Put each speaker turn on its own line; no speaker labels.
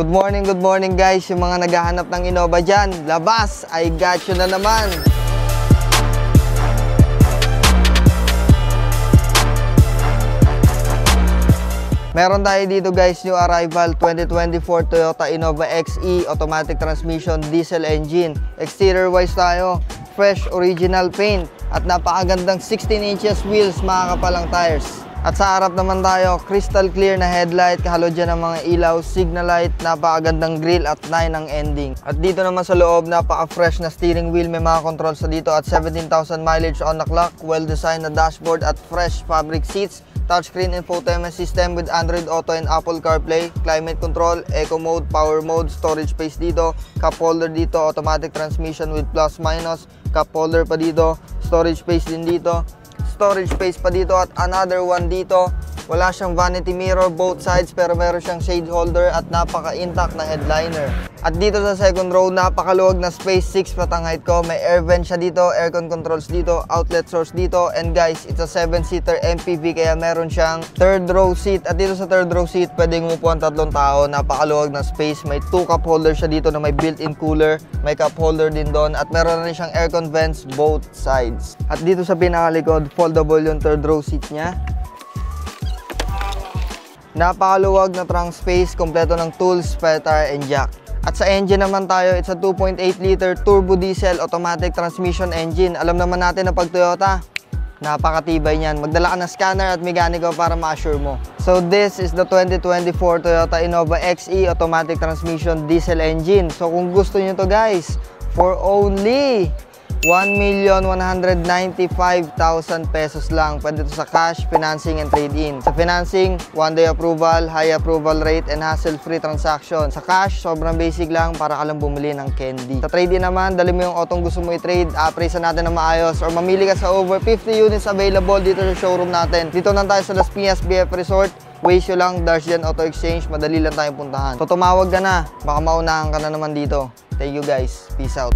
Good morning guys. Yung mga naghahanap ng Innova dyan, labas, I got you na naman. Meron tayo dito guys, new arrival 2024 Toyota Innova XE automatic transmission diesel engine. Exterior wise tayo, fresh original paint at napakagandang 16 inches wheels, mga kapalang tires. At sa harap naman tayo, crystal clear na headlight, kahalodyan ng mga ilaw, signal light, napakagandang grille at 9 ang ending. At dito naman sa loob, napaka-fresh na steering wheel, may mga controls sa dito at 17,000 mileage on the clock, well-designed na dashboard at fresh fabric seats, touchscreen infotainment system with Android Auto and Apple CarPlay, climate control, eco mode, power mode, storage space dito, cup holder dito, automatic transmission with plus minus, cup holder pa dito, storage space din dito, storage space pa dito at another one dito. Wala siyang vanity mirror both sides pero meron siyang shade holder at napaka-intact na headliner. At dito sa second row, napakaluwag na space, 6 feet ang height ko. May air vent siya dito, aircon controls dito, outlet source dito. And guys, it's a 7-seater MPV kaya meron siyang third row seat. At dito sa third row seat, pwedeng umupuan 3 tao. Napakaluwag na space. May 2 cup holder siya dito na may built-in cooler. May cup holder din doon. At meron rin siyang aircon vents both sides. At dito sa pinakalikod, foldable yung third row seat niya. Napakaluwag na trunk space, kompleto ng tools, spare tire, and jack. At sa engine naman tayo, it's a 2.8 liter turbo diesel automatic transmission engine. Alam naman natin na pag Toyota, napakatibay niyan. Magdala ka ng scanner at mekaniko para ma-assure mo. So this is the 2024 Toyota Innova XE automatic transmission diesel engine. So kung gusto niyo to guys, for only 1,195,000 pesos lang. Pwede ito sa cash, financing, and trade-in. Sa financing, 1-day approval, high approval rate, and hassle-free transaction. Sa cash, sobrang basic lang para ka lang bumili ng candy. Sa trade-in naman, dali mo yung autong gusto mo i-trade, appraisean natin na maayos, or mamili ka sa over 50 units available dito sa showroom natin. Dito lang tayo sa Las Piñas BF Resort. Waze lang, Darshan Auto Exchange, madali lang tayong puntahan. So tumawag ka na, baka maunahan ka na naman dito. Thank you guys, peace out.